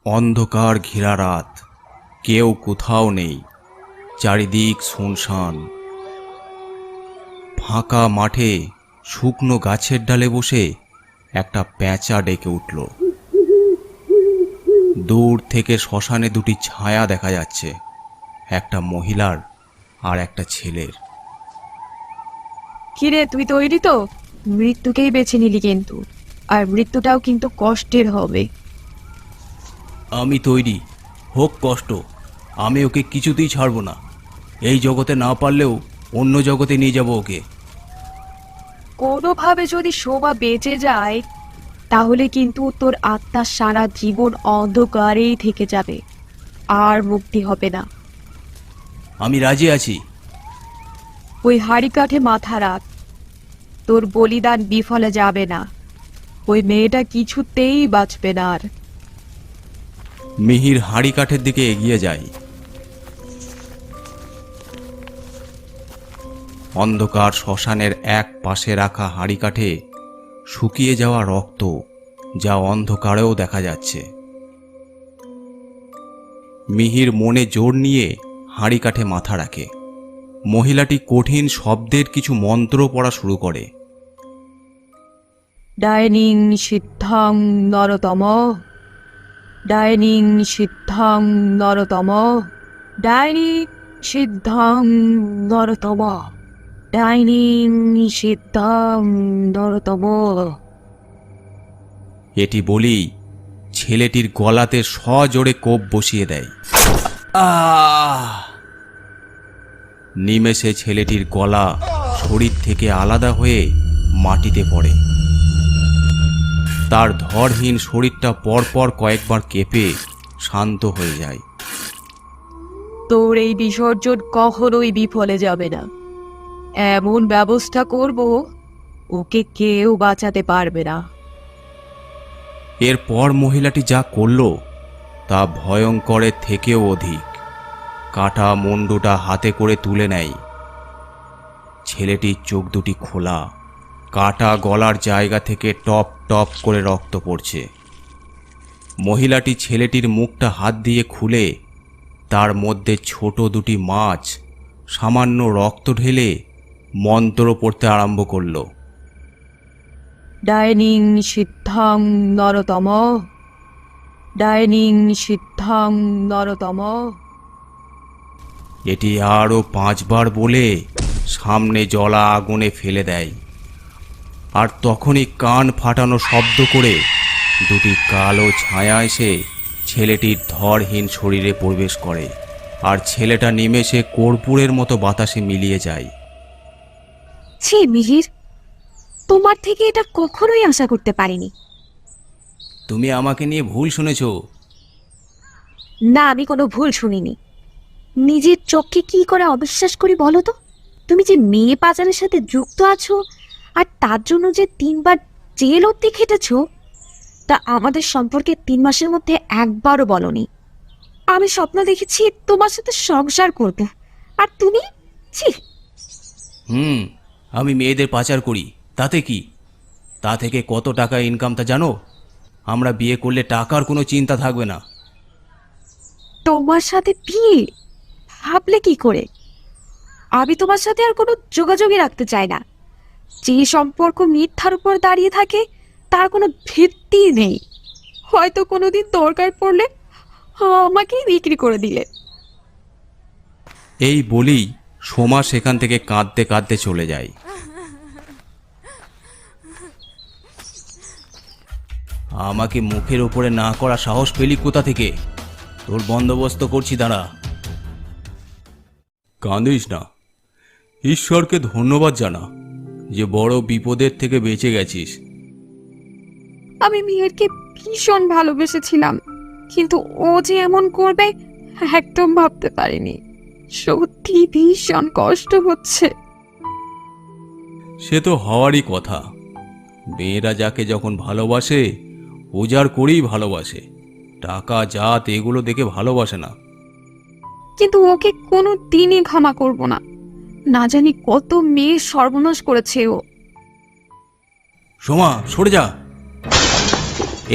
অন্ধকার ঘেরা রাত, কেউ কোথাও নেই, চারিদিক শুনশান। ফাঁকা মাঠে শুকনো গাছের ডালে বসে একটা পেঁচা ডেকে উঠল। দূর থেকে শ্মশানে দুটি ছায়া দেখা যাচ্ছে, একটা মহিলার আর একটা ছেলের। কিরে, তুই তৈরি তো? মৃত্যুকেই বেছে নিলি কিন্তু, আর মৃত্যুটাও কিন্তু কষ্টের হবে। আমি তৈরি, হোক কষ্ট, আমি ওকে কিছুতেই ছাড়ব না। এই জগতে না পারলেও অন্য জগতে নিয়ে যাব ওকে। কোনোভাবে যদি শোভা বেঁচে যায় তাহলে কিন্তু তোর আত্মা সারা জীবন অন্ধকারেই থেকে যাবে, আর মুক্তি হবে না। আমি রাজি আছি। ওই হাড়ি কাঠে মাথা রাখ, তোর বলিদান বিফলে যাবে না। ওই মেয়েটা কিছুতেই বাঁচবে না আর। মিহির হাঁড়ি কাঠের দিকে এগিয়ে যায়। অন্ধকার শ্মশানের এক পাশে রাখা হাঁড়ি কাঠে শুকিয়ে যাওয়া রক্ত, যা অন্ধকারেও দেখা যাচ্ছে। মিহির মনে জোর নিয়ে হাঁড়ি কাঠে মাথা রাখে। মহিলাটি কঠিন শব্দের কিছু মন্ত্র পড়া শুরু করে। ডাইনিং সিদ্ধং নরতম, ডাইনিং সিদ্ধং নরতম, ডাইনিং সিদ্ধং নরতম, ডাইনিং সিদ্ধং নরতম। এটি বলেই ছেলেটির গলাতে সজোরে কোপ বসিয়ে দেয়। নিমেষে ছেলেটির গলা শরীর থেকে আলাদা হয়ে মাটিতে পড়ে। তার ধড়হীন শরীরটা পরপর কয়েকবার কেঁপে শান্ত হয়ে যায়। তোর এই বিসর্জন কখনোই বিফলে যাবে না। এমন ব্যবস্থা করব ওকে কেউ বাঁচাতে পারবে না। এরপর মহিলাটি যা করল তা ভয়ঙ্করের থেকেও অধিক। কাটা মুন্ডুটা হাতে করে তুলে নেয়। ছেলেটির চোখ দুটি খোলা, কাটা গলার জায়গা থেকে টপ টপ করে রক্ত পড়ছে। মহিলাটি ছেলেটির মুখটা হাত দিয়ে খুলে তার মধ্যে ছোট দুটি মাছ সামান্য রক্ত ঢেলে মন্ত্র পড়তে আরম্ভ করল। ডাইনিং সিদ্ধং নরতম, ডাইনিং সিদ্ধং নরতম। এটি আরও 5 বার বলে সামনে জ্বলা আগুনে ফেলে দেয়। আর তখনই কান ফাটানো শব্দ করে দুটি কালো ছায়া এসে ছেলেটির ধড়হীন শরীরে প্রবেশ করে, আর ছেলেটা নিমেষে কর্পূরের মতো বাতাসে মিলিয়ে যায়। ছি মিহির, তোমার থেকে এটা কখনোই আশা করতে পারিনি। তুমি আমাকে নিয়ে ভুল শুনেছ। না, আমি কোনো ভুল শুনিনি। নিজের চোখকে কি করে অবিশ্বাস করি বলো তো? তুমি যে মেয়ে পাচারের সাথে যুক্ত আছো, আর তার জন্য যে 3 বার জেল অবধি খেটেছো, তা আমাদের সম্পর্কে 3 মাসের মধ্যে একবারও বলনি। আমি স্বপ্ন দেখেছি তোমার সাথে সংসার করব, আর তুমি ছি। আমি মেয়েদের পাচার করি, তাতে কি? তা থেকে কত টাকা ইনকাম তা জানো? আমরা বিয়ে করলে টাকার কোনো চিন্তা থাকবে না। তোমার সাথে বিয়ে ভাবলে কি করে? আমি তোমার সাথে আর কোনো যোগাযোগই রাখতে চাই না। যে সম্পর্ক মিথ্যার উপর দাঁড়িয়ে থাকে তার কোনো ভিত্তি নেই। হয়তো কোনোদিন দরকার পড়লে আমাকেই বিক্রি করে দিলে। এই বলেই সোমা সেখান থেকে কাঁদতে কাঁদতে চলে যায়। আমাকে মুখের ওপরে না করা সাহস পেলি কোথা থেকে? তোর বন্দোবস্ত করছি, দাঁড়া। কাঁদিস না, ঈশ্বরকে ধন্যবাদ জানা যে বড় বিপদের থেকে বেঁচে গেছিস। আমি মেয়েরকে ভীষণ ভালোবেসেছিলাম, কিন্তু ও যে এমন করবে একদম ভাবতে পারিনি। সত্যি ভীষণ কষ্ট হচ্ছে। সে তো হওয়ারই কথা। মেয়েরা যাকে যখন ভালোবাসে উজাড় করেই ভালোবাসে, টাকা জাত এগুলো দেখে ভালোবাসে না। কিন্তু ওকে কোনো দিনই ক্ষমা করব না। না জানি কত মেয়ে সর্বনাশ করেছে ও। সোমা, সরে যা।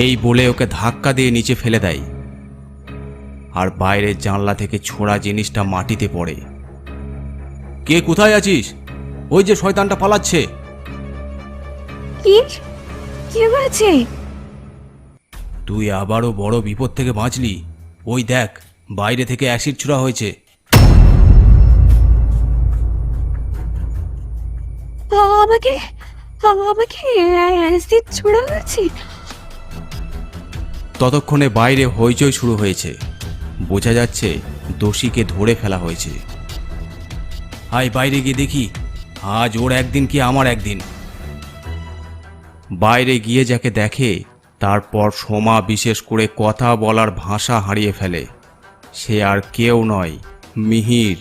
এই বলে ওকে ধাক্কা দিয়ে নিচে ফেলে দেয়। আর বাইরের জানলা থেকে ছোড়া জিনিসটা মাটিতে পড়ে। কে কোথায় আছিস? ওই যে শয়তানটা পালাচ্ছে। কি কি হয়েছে? তুই আবারও বড় বিপদ থেকে বাঁচলি। ওই দেখ, বাইরে থেকে অ্যাসিড ছোড়া হয়েছে। আমাকে আমাকে অ্যাসিড ছোড়া হয়েছে? ততক্ষণে বাইরে হইচই শুরু হয়েছে। বোঝা যাচ্ছে দোষীকে ধরে ফেলা হয়েছে। আয় বাইরে গিয়ে দেখি, আজ ওর একদিন কি আমার একদিন। বাইরে গিয়ে যাকে দেখে, তারপর সোমা বিশেষ করে কথা বলার ভাষা হারিয়ে ফেলে। সে আর কেউ নয়, মিহির।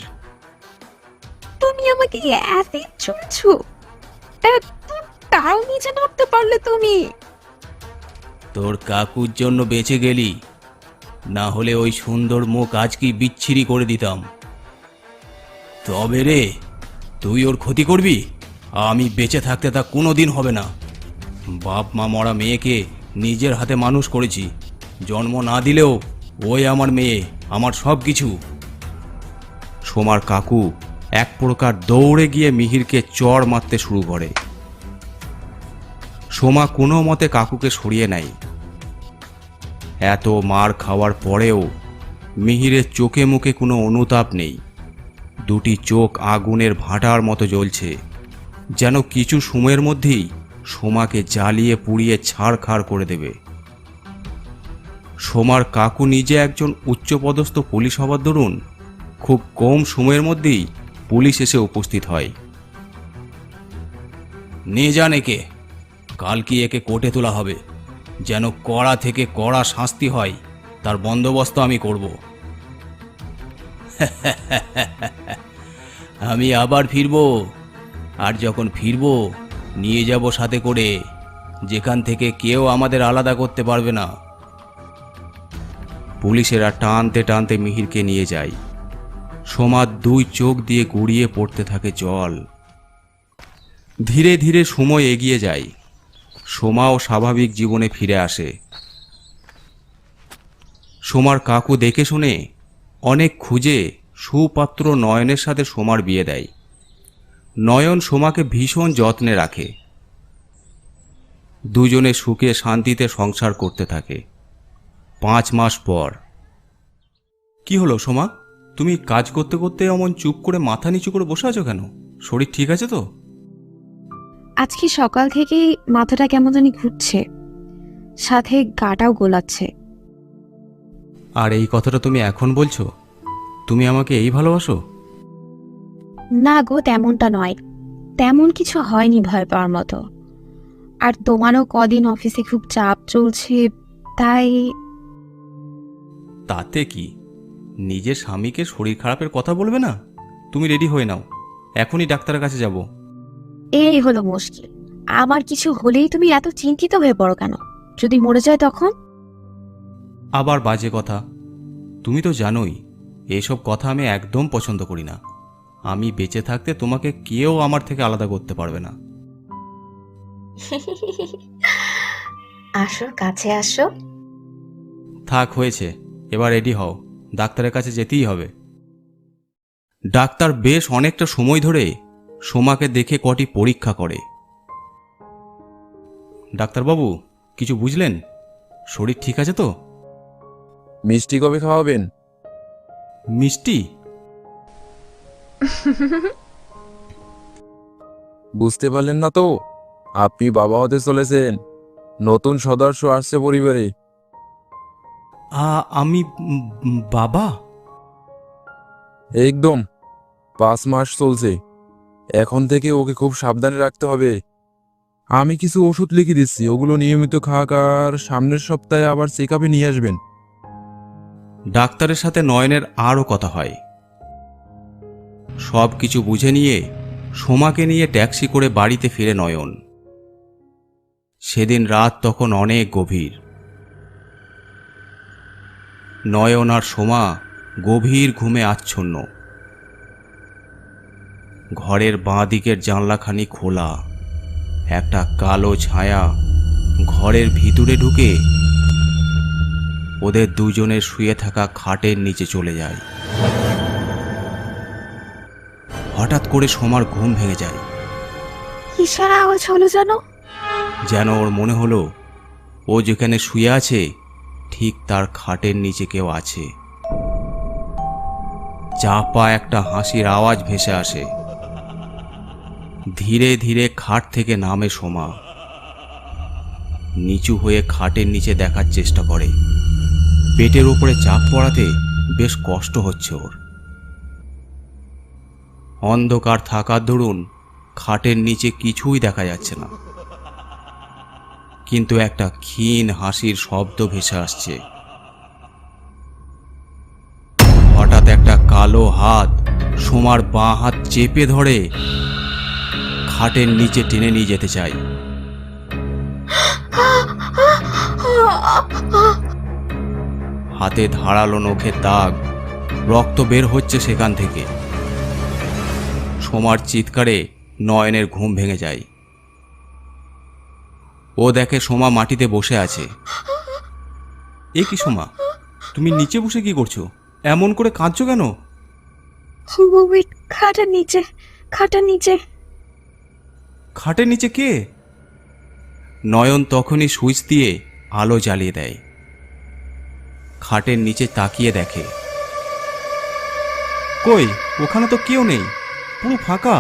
তুমি আমাকে অ্যাসিড ছুঁড়ছো? তাও নিচে নামতে পারলে তুমি? তোর কাকুর জন্য বেঁচে গেলি, না হলে ওই সুন্দর মুখ আজকেই বিচ্ছিরি করে দিতাম। তবে রে, তুই ওর ক্ষতি করবি? আমি বেঁচে থাকতে তা কোনোদিন হবে না। বাপ মা মরা মেয়েকে নিজের হাতে মানুষ করেছি। জন্ম না দিলেও ওই আমার মেয়ে, আমার সব কিছু। সোমার কাকু এক প্রকার দৌড়ে গিয়ে মিহিরকে চড় মারতে শুরু করে। সোমা কোনো মতে কাকুকে সরিয়ে নেয়। এত মার খাওয়ার পরেও মিহিরের চোখে মুখে কোনো অনুতাপ নেই। দুটি চোখ আগুনের ভাটার মতো জ্বলছে, যেন কিছু সময়ের মধ্যেই সোমাকে জ্বালিয়ে পুড়িয়ে ছাড়খাড় করে দেবে। সোমার কাকু নিজে একজন উচ্চপদস্থ পুলিশ হবার দরুন খুব কম সময়ের মধ্যেই পুলিশ এসে উপস্থিত হয়। নিয়ে যান একে, কাল কি একে কোর্টে তোলা হবে। যেন কড়া থেকে কড়া শাস্তি হয়, তার বন্দোবস্ত আমি করব। আমি আবার ফিরব, আর যখন ফিরব নিয়ে যাব সাথে করে, যেখান থেকে কেউ আমাদের আলাদা করতে পারবে না। পুলিশেরা টানতে টানতে মিহিরকে নিয়ে যায়। সোমার দুই চোখ দিয়ে গড়িয়ে পড়তে থাকে জল। ধীরে ধীরে সময় এগিয়ে যায়। সোমাও স্বাভাবিক জীবনে ফিরে আসে। সোমার কাকু দেখে শুনে অনেক খুঁজে সুপাত্র নয়নের সাথে সোমার বিয়ে দেয়। নয়ন সোমাকে ভীষণ যত্নে রাখে। দুজনে সুখে শান্তিতে সংসার করতে থাকে। 5 মাস পর। কি হলো সোমা, তুমি কাজ করতে করতে অমন চুপ করে মাথা নিচু করে বসে আছো কেন? শরীর ঠিক আছে তো? আজকে সকাল থেকেই মাথাটা কেমন জানি ঘুরছে, সাথে গাটাও গোলাচ্ছে। আর এই কথাটা তুমি এখন বলছো? তুমি আমাকে এই ভালোবাসো? না গো, তেমনটা নয়। তেমন কিছু হয়নি ভয় পাওয়ার মতো। আর তোমারও কদিন অফিসে খুব চাপ চলছে, তাই। তাতে কি, নিজের স্বামীকে শরীর খারাপের কথা বলবে না? তুমি রেডি হয়ে নাও, এখনই ডাক্তারের কাছে যাব। এই হলো মুশকিল। আমার কিছু হলেই তুমি এত চিন্তিত হয়ে পড়ো কেন? যদি মরে যায় তখন? আবার বাজে কথা। তুমি তো জানোই এইসব কথা আমি একদম পছন্দ করি না। আমি বেঁচে থাকতে তোমাকে কেউ আমার থেকে আলাদা করতে পারবে না। আসো, কাছে আসো। থাক, হয়েছে, এবার রেডি হও, ডাক্তারের কাছে যেতেই হবে। ডাক্তার বেশ অনেকটা সময় ধরে সোমাকে দেখে কটি পরীক্ষা করে। ডাক্তারবাবু, কিছু বুঝলেন? শরীর ঠিক আছে তো? মিষ্টি কবে খাওয়াবেন? মিষ্টি? বুঝতে পারলেন না তো, আপনি বাবা হতে চলেছেন। নতুন সদস্য আসছে পরিবারে। আমি বাবা? একদম। 5 মাস চলছে। এখন থেকে ওকে খুব সাবধানে রাখতে হবে। আমি কিছু ওষুধ লিখে দিচ্ছি, ওগুলো নিয়মিত খাক, আর সামনের সপ্তাহে আবার চেক আপে নিয়ে আসবেন। ডাক্তারের সাথে নয়নের আরও কথা হয়। সব কিছু বুঝে নিয়ে সোমাকে নিয়ে ট্যাক্সি করে বাড়িতে ফিরে নয়ন। সেদিন রাত তখন অনেক গভীর। নয়ন আর সোমা গভীর ঘুমে আচ্ছন্ন। ঘরের বাঁ দিকের জানলাখানি খোলা। একটা কালো ছায়া ঘরের ভিতরে ঢুকে ওদের দুজনের শুয়ে থাকা খাটের নিচে চলে যায়। হঠাৎ করে সোমার ঘুম ভেঙে যায়। কিসের আওয়াজ হলো জানো? যেন ওর মনে হলো ও যেখানে শুয়ে আছে ঠিক তার খাটের নিচে কেউ আছে। চাপা একটা হাসির আওয়াজ ভেসে আসে। ধীরে ধীরে খাট থেকে নামে সোমা। নিচু হয়ে খাটের নিচে দেখার চেষ্টা করে। পেটের উপরে চাপ পড়াতে বেশ কষ্ট হচ্ছে ওর। অন্ধকার থাকার দরুন খাটের নিচে কিছুই দেখা যাচ্ছে না, কিন্তু একটা ক্ষীণ হাসির শব্দ ভেসে আসছে। হঠাৎ একটা কালো হাত সোমার বাঁ হাত চেপে ধরে খাটের নিচে টেনে নিয়ে যেতে চায়। হাতে ধারালো নখের দাগ, রক্ত বের হচ্ছে সেখান থেকে। সোমার চিৎকারে নয়নের ঘুম ভেঙে যায়। ও দেখে সোমা মাটিতে বসে আছে। এ কি সোমা, তুমি নিচে বসে কি করছো? এমন করে কাঁদছো কেন? খাটের নিচে, খাটের নিচে। খাটের নিচে কে? নয়ন তখনই সুইচ দিয়ে আলো জ্বালিয়ে দেয়। খাটের নিচে তাকিয়ে দেখে, কই ওখানে তো কেউ নেই, পুরো ফাঁকা।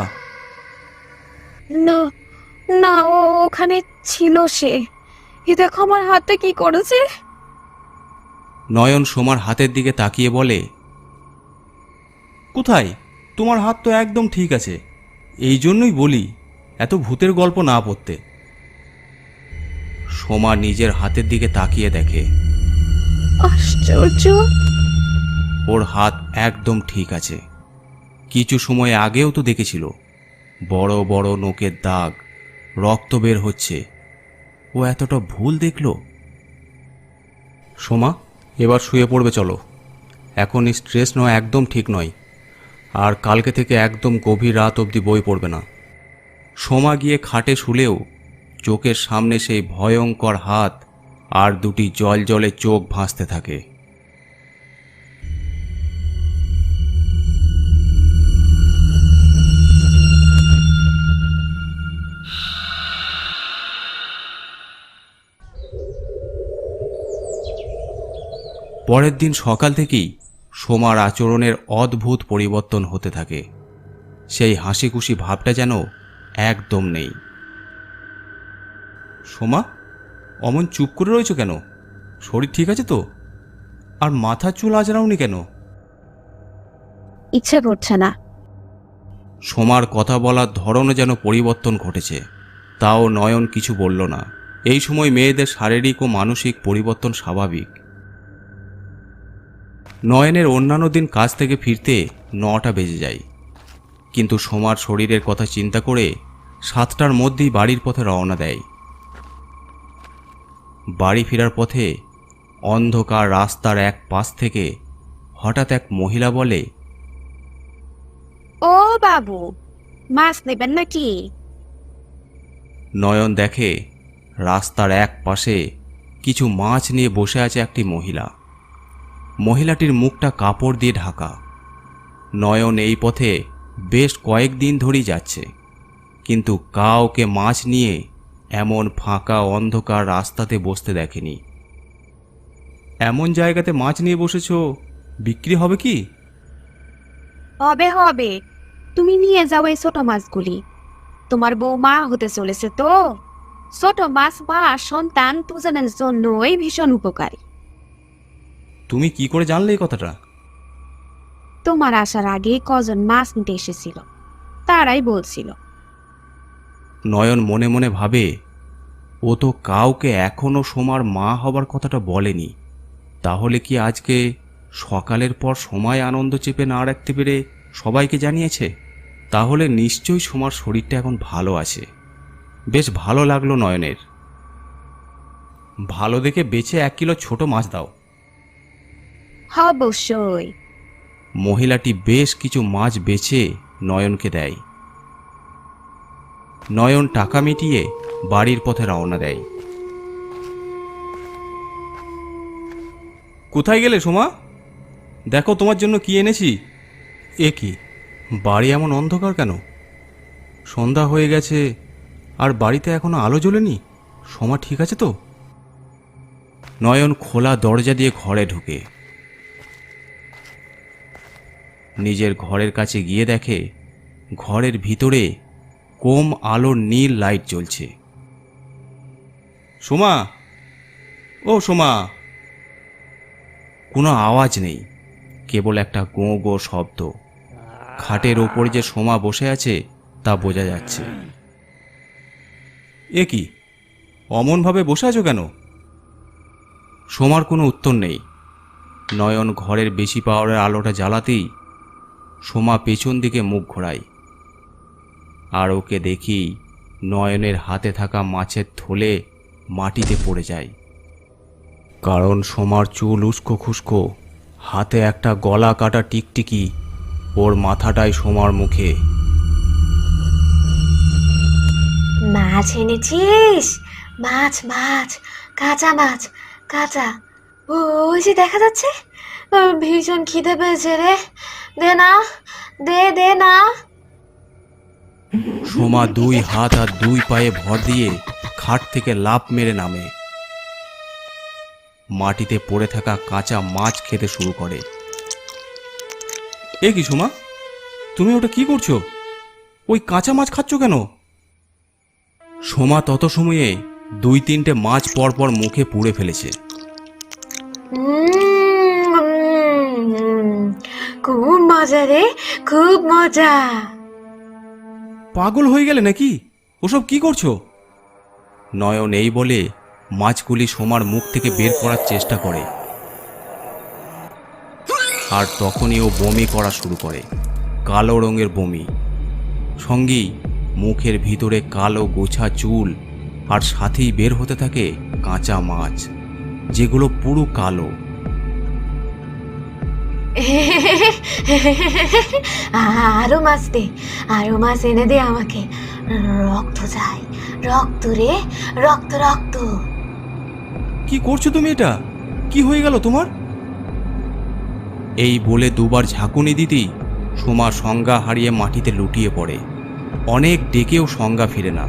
না না, ওখানে ছিল সে। এ দেখো আমার হাতে কি করেছে। নয়ন সোমার হাতের দিকে তাকিয়ে বলে, কোথায়? তোমার হাত তো একদম ঠিক আছে। এই জন্যই বলি এত ভূতের গল্প না পড়তে। সোমা নিজের হাতের দিকে তাকিয়ে দেখে, আশ্চর্য, ওর হাত একদম ঠিক আছে। কিছু সময় আগেও তো দেখেছিল বড় বড় নখের দাগ, রক্ত বের হচ্ছে। ও এতটা ভুল দেখল? সোমা, এবার শুয়ে পড়বে চলো। এখন স্ট্রেস নেওয়া একদম ঠিক নয়, আর কালকে থেকে একদম গভীর রাত অবধি বই পড়বে না। সোমা গিয়ে খাটে শুলেও চোখের সামনে সেই ভয়ঙ্কর হাত আর দুটি জলজলে চোখ ভাসতে থাকে। পরের দিন সকাল থেকেই সোমার আচরণের অদ্ভুত পরিবর্তন হতে থাকে। সেই হাসি খুশি ভাবটা যেন একদম নেই। সোমা, অমন চুপ করে রয়েছো কেন? শরীর ঠিক আছে তো? আর মাথার চুল আজরাওনি কেন? ইচ্ছে করছে না। সোমার কথা বলার ধরনও যেন পরিবর্তন ঘটেছে। তাও নয়ন কিছু বলল না। এই সময় মেয়েদের শারীরিক ও মানসিক পরিবর্তন স্বাভাবিক। নয়নের অন্যান্য দিন কাজ থেকে ফিরতে 9টা বেজে যায়, কিন্তু সোমার শরীরের কথা চিন্তা করে 7টার মধ্যেই বাড়ির পথে রওনা দেয়। বাড়ি ফেরার পথে অন্ধকার রাস্তার এক পাশ থেকে হঠাৎ এক মহিলা বলে, ও বাবু, মাছ নেবেন নাকি? নয়ন দেখে রাস্তার এক পাশে কিছু মাছ নিয়ে বসে আছে একটি মহিলা। মহিলাটির মুখটা কাপড় দিয়ে ঢাকা। নয়ন এই পথে বেশ কয়েকদিন ধরেই যাচ্ছে, কিন্তু কাউকে মাছ নিয়ে এমন ফাঁকা অন্ধকার রাস্তাতে বসতে দেখেনি। এমন জায়গাতে মাছ নিয়ে বসেছ, বিক্রি হবে কি? হবে হবে, তুমি নিয়ে যাও এই ছোট মাছগুলি। তোমার বউ মা হতে চলেছে তো। ছোট মাছ মা সন্তান দুজনের জন্যই ভীষণ উপকারী। তুমি কি করে জানলে এই কথাটা? তোমার আসার আগে কজন মাছ নিতে এসেছিল, তারাই বলছিল। নয়ন মনে মনে ভাবে, ও তো কাউকে এখনো সোমার মা হবার কথাটা বলেনি। তাহলে কি আজকে সকালের পর সময় আনন্দ চেপে না রাখতে পেরে সবাইকে জানিয়েছে? তাহলে নিশ্চয়ই সোমার শরীরটা এখন ভালো আছে। বেশ ভালো লাগলো নয়নের। ভালো দেখে বেছে 1 কিলো ছোট মাছ দাও। অবশ্যই। মহিলাটি বেশ কিছু মাছ বেছে নয়নকে দেয়। নয়ন টাকা মিটিয়ে বাড়ির পথে রওনা দেয়। কোথায় গেলে সোমা? দেখো তোমার জন্য কি এনেছি। এ কি, বাড়ি এমন অন্ধকার কেন? সন্ধ্যা হয়ে গেছে আর বাড়িতে এখনো আলো জ্বলেনি। সোমা ঠিক আছে তো? নয়ন খোলা দরজা দিয়ে ঘরে ঢুকে নিজের ঘরের কাছে গিয়ে দেখে ঘরের ভিতরে কম আলোর নীল লাইট জ্বলছে। সোমা, ও সোমা। কোনো আওয়াজ নেই, কেবল একটা গোঁ গোঁ শব্দ। খাটের ওপরে যে সোমা বসে আছে তা বোঝা যাচ্ছে। এ কি, অমনভাবে বসে আছো কেন? সোমার কোনো উত্তর নেই। নয়ন ঘরের বেশি পাওয়ারের আলোটা জ্বালাতেই সোমা পেছন দিকে মুখ ঘোরায়। আর ওকে দেখি নয়নের হাতে থাকা মাছের থলে মাটিতে পড়ে যায়। কারণ সোমার চুল উস্কো খুস্কো, হাতে একটা গলা কাটা টিকটিকি, ওর মাথাটাই সোমার মুখে। মাছ এনেছিস? মাছ মাছ, কাঁচা মাছ, কাঁচা। ওই যে দেখা যাচ্ছে। ভীষণ খিদে পেয়েছে রে, দে না, দে দে না। সোমা দুই হাত আর দুই পায়ে ভর দিয়ে খাট থেকে লাফ মেরে নামে। মাটিতে পড়ে থাকা কাঁচা মাছ খেতে শুরু করে। এ কি সোমা, তুমি ওটা কি করছো? ওই কাঁচা মাছ খাচ্ছ কেন? সোমা তত সময়ে দুই তিনটে মাছ পরপর মুখে পুড়ে ফেলেছে। খুব মজা রে, খুব মজা। পাগল হয়ে গেলে নাকি? ওসব কি করছো? নয়ন এই বলে মাছগুলি সোমার মুখ থেকে বের করার চেষ্টা করে। আর তখনই ও বমি করা শুরু করে, কালো রঙের বমি। সঙ্গেই মুখের ভিতরে কালো গোছা চুল, আর সাথেই বের হতে থাকে কাঁচা মাছ, যেগুলো পুরো কালো। আরো মাছ দে, আরো মাছ এনে দে আমাকে। রক্ত চাই, রক্ত রে, রক্ত রক্ত। কি করছো তুমি? এটা কি হয়ে গেল তোমার? এই বলে দুবার ঝাঁকুনি দিতেই সোমা সংজ্ঞা হারিয়ে মাটিতে লুটিয়ে পড়ে। অনেক ডেকেও সংজ্ঞা ফিরে না।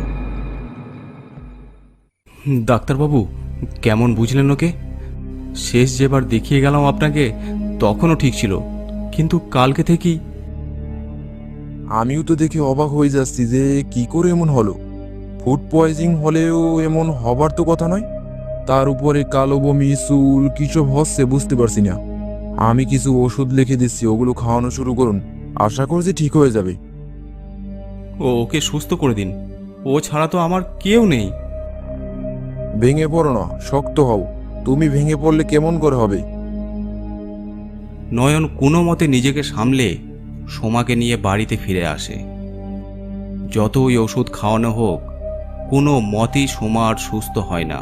ডাক্তারবাবু, কেমন বুঝলেন ওকে? শেষ যেবার দেখিয়ে গেলাম আপনাকে তখনও ঠিক ছিল, কিন্তু কালকে থেকেই। আমিও তো দেখে অবাক হয়ে যাচ্ছি যে কি করে এমন হলো। ফুড পয়জিং হলেও এমন হবার তো কথা নয়। তার উপরে কালো বমি, চুল, কিসব হচ্ছে বুঝতে পারছি না। আমি কিছু ওষুধ লিখে দিচ্ছি, ওগুলো খাওয়ানো শুরু করুন। আশা করছি ঠিক হয়ে যাবে। ওকে সুস্থ করে দিন, ও ছাড়া তো আমার কেউ নেই। ভেঙে পড়ো না, শক্ত হও। তুমি ভেঙে পড়লে কেমন করে হবে? নয়ন কোনো মতে নিজেকে সামলে সোমাকে নিয়ে বাড়িতে ফিরে আসে। যতই ওষুধ খাওয়ানো হোক, কোনো মতেই সোমা আর সুস্থ হয় না।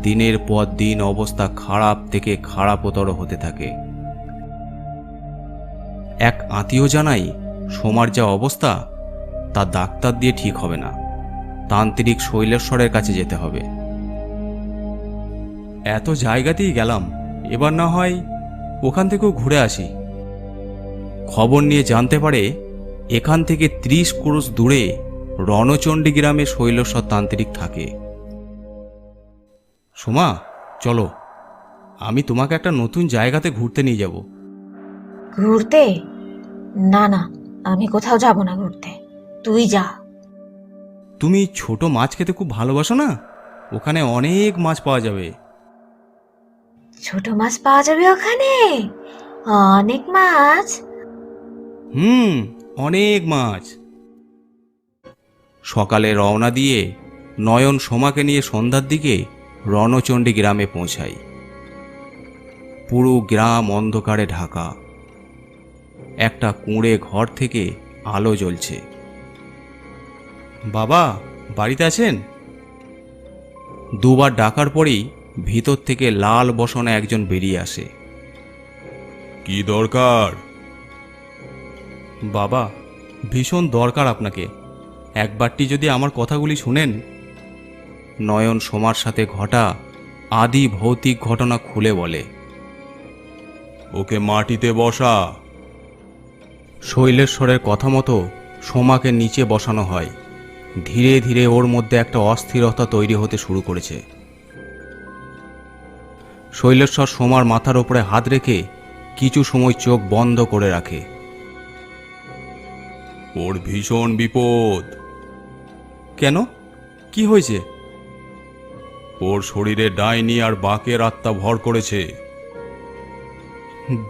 দিনের পর দিন অবস্থা খারাপ থেকে খারাপতর হতে থাকে। এক আত্মীয় জানাই, সোমার যা অবস্থা তা ডাক্তার দিয়ে ঠিক হবে না, তান্ত্রিক শৈলেশ্বরের কাছে যেতে হবে। এত জায়গাতেই গেলাম, এবার না হয় ওখান থেকেও ঘুরে আসি। খবর নিয়ে জানতে পারে এখান থেকে 30 ক্রোশ দূরে রণচণ্ডী গ্রামে শৈলেশ্বর তান্ত্রিক থাকে। সোমা, চলো, আমি তোমাকে একটা নতুন জায়গাতে ঘুরতে নিয়ে যাব। ঘুরতে? না না, আমি কোথাও যাব না ঘুরতে, তুই যা। তুমি ছোট মাছ খেতে খুব ভালোবাসো না? ওখানে অনেক মাছ পাওয়া যাবে। ছোট মাছ পাওয়া যাবে ওখানে? অনেক মাছ? অনেক মাছ। সকালে রওনা দিয়ে নয়ন সোমাকে নিয়ে সন্ধ্যার দিকে রণচণ্ডী গ্রামে পৌঁছায়। পুরো গ্রাম অন্ধকারে ঢাকা। একটা কুঁড়ে ঘর থেকে আলো জ্বলছে। বাবা, বাড়িতে আছেন? দুবার ডাকার পরেই ভিতর থেকে লাল বসনে একজন বেরিয়ে আসে। কি দরকার? বাবা, ভীষণ দরকার আপনাকে, একবারটি যদি আমার কথাগুলি শুনেন। নয়ন সোমার সাথে ঘটা আদি ভৌতিক ঘটনা খুলে বলে। ওকে মাটিতে বসা। শৈলেশ্বরের কথা মতো সোমাকে নিচে বসানো হয়। ধীরে ধীরে ওর মধ্যে একটা অস্থিরতা তৈরি হতে শুরু করেছে। শৈলেশ্বর সোমার মাথার উপরে হাত রেখে কিছু সময় চোখ বন্ধ করে রাখে। ওর ভীষণ বিপদ। কেন, কি হয়েছে? ওর শরীরে ডাইনি আর বাকের আত্মা ভর করেছে।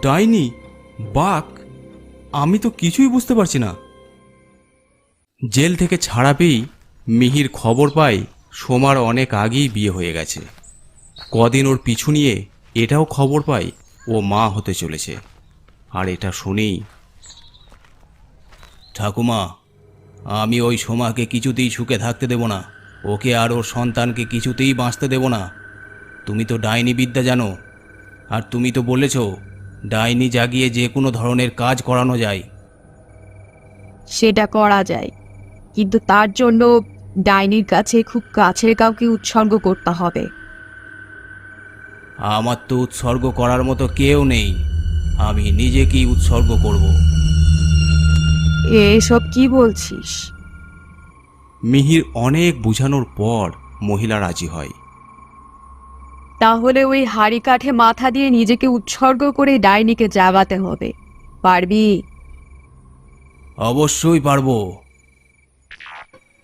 ডাইনি, বাঘ, আমি তো কিছুই বুঝতে পারছি না। জেল থেকে ছাড়া পেয়েই মিহির খবর পাই সোমার অনেক আগেই বিয়ে হয়ে গেছে। কদিন ওর পিছু নিয়ে এটাও খবর পাই ও মা হতে চলেছে। আর এটা শুনেই, ঠাকুমা, আমি ওই সোমাকে কিছুতেই সুখে থাকতে দেব না। ওকে আর ওর সন্তানকে কিছুতেই বাঁচতে দেব না। তুমি তো ডাইনি বিদ্যা জানো, আর তুমি তো বলেছ ডাইনি জাগিয়ে যে কোনো ধরনের কাজ করানো যায়। সেটা করা যায়, কিন্তু তার জন্য ডাইনির কাছে খুব কাছের কাউকে উৎসর্গ করতে হবে। আমার তো উৎসর্গ করার মতো কেউ নেই, আমি নিজেকেই উৎসর্গ করব। এসব কি বলছিস? মিহির অনেক বুঝানোর পর মহিলা রাজি হয়। তাহলে ওই হাড়ি কাঠে মাথা দিয়ে নিজেকে উৎসর্গ করে ডাইনিকে জাগাতে হবে। পারবি? অবশ্যই পারবো।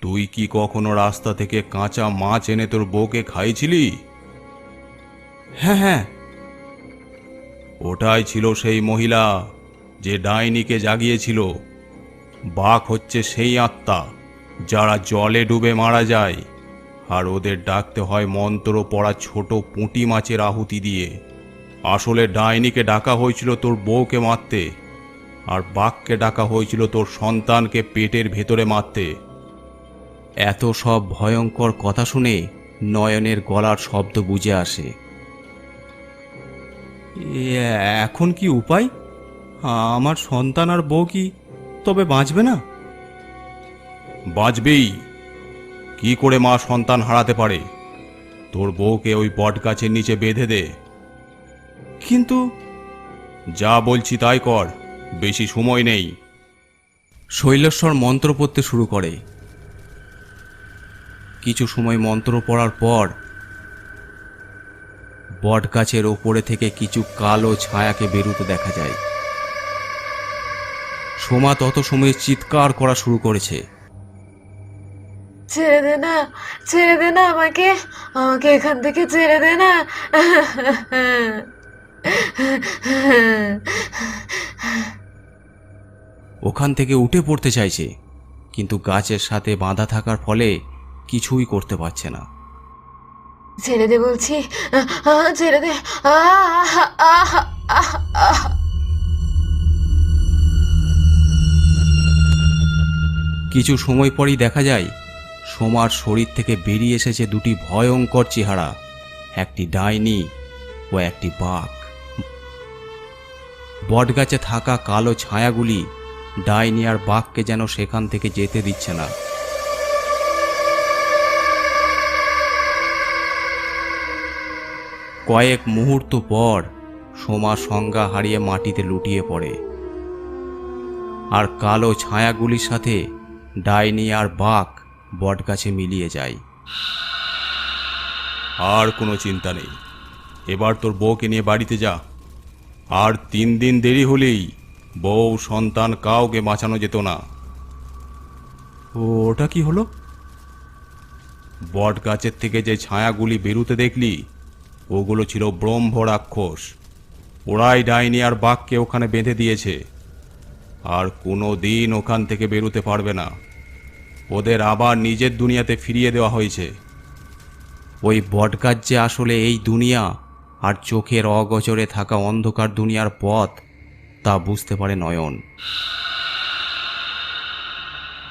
তুই কি কখনো রাস্তা থেকে কাঁচা মাছ এনে তোর বউকে খাইছিলি? হ্যাঁ হ্যাঁ। ওটাই ছিল সেই মহিলা যে ডাইনিকে জাগিয়েছিল। বাঘ হচ্ছে সেই আত্মা যারা জলে ডুবে মারা যায়, আর ওদের ডাকতে হয় মন্ত্র পড়া ছোট পুঁটি মাছের আহুতি দিয়ে। আসলে ডাইনিকে ডাকা হয়েছিল তোর বউকে মারতে, আর বাঘকে ডাকা হয়েছিল তোর সন্তানকে পেটের ভেতরে মারতে। এত সব ভয়ঙ্কর কথা শুনে নয়নের গলার শব্দ বুঝে আসে। এখন কি উপায়? আমার সন্তান আর বউ কি তবে বাঁচবে না? বাঁচবেই। কি করে মা সন্তান হারাতে পারে? তোর বউকে ওই বট গাছের নিচে বেঁধে দে। কিন্তু যা বলছি তাই কর, বেশি সময় নেই। শৈলেশ্বর মন্ত্র পড়তে শুরু করে। কিছু সময় মন্ত্র পড়ার পর বট গাছের ওপরে থেকে কিছু কালো ছায়াকে বেরোতে দেখা যায়। সোমা তত সময় চিৎকার করা শুরু করেছে। ছেড়ে দে না, ছেড়ে দে না, আমাকে আমাকে এখান থেকে ছেড়ে দে না। ওখান থেকে উঠে পড়তে চাইছে, কিন্তু গাছের সাথে বাঁধা থাকার ফলে কিছুই করতে পারছে না। ছেড়ে দে বলছি, ছেড়ে দে। কিছু সময় পরই দেখা যায় সোমার শরীর থেকে বেরিয়ে এসেছে দুটি ভয়ঙ্কর চেহারা, একটি ডাইনি ও একটি বাঘ। বটগাছে থাকা কালো ছায়াগুলি ডাইনি আর বাঘকে যেন সেখান থেকে যেতে দিচ্ছে না। কয়েক মুহূর্ত পর সোমা সংজ্ঞা হারিয়ে মাটিতে লুটিয়ে পড়ে, আর কালো ছায়াগুলির সাথে ডাইনি আর বাঘ বটগাছে মিলিয়ে যায়। আর কোনো চিন্তা নেই, এবার তোর বউকে নিয়ে বাড়িতে যা। আর 3 দিন দেরি হলেই বউ সন্তান কাউকে বাঁচানো যেত না। ওটা কি হলো? বট গাছের থেকে যে ছায়াগুলি বেরুতে দেখলি, ওগুলো ছিল ব্রহ্ম রাক্ষস। ওরাই ডাইনি আর বাঘকে ওখানে বেঁধে দিয়েছে, আর কোনো দিন ওখান থেকে বেরোতে পারবে না। ওদের আবার নিজের দুনিয়াতে ফিরিয়ে দেওয়া হয়েছে। ওই বটগাছ যে আসলে এই দুনিয়া আর চোখের অগোচরে থাকা অন্ধকার দুনিয়ার পথ, তা বুঝতে পারে নয়ন।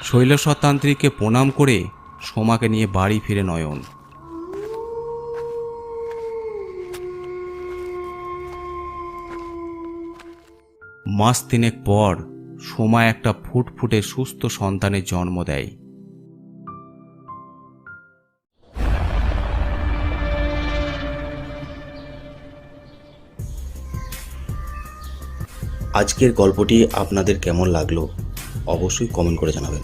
শৈলেশ্বরতান্ত্রিককে প্রণাম করে সোমাকে নিয়ে বাড়ি ফিরে নয়ন। মাস 3 পর সোমা একটা ফুটফুটে সুস্থ সন্তানের জন্ম দেয়। আজকের গল্পটি আপনাদের কেমন লাগলো অবশ্যই কমেন্ট করে জানাবেন।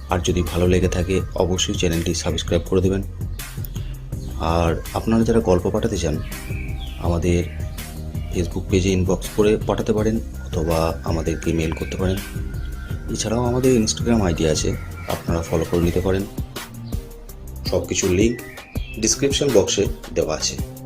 আর যদি ভালো লেগে থাকে অবশ্যই চ্যানেলটি সাবস্ক্রাইব করে দেবেন। আর আপনারা যারা গল্প পাঠাতে চান আমাদের ফেসবুক পেজে ইনবক্স করে পাঠাতে পারেন অথবা আমাদেরকে মেল করতে পারেন। এছাড়াও আমাদের ইনস্টাগ্রাম আইডি আছে, আপনারা ফলো করে নিতে পারেন। সব কিছুর লিঙ্ক ডিসক্রিপশন বক্সে দেওয়া আছে।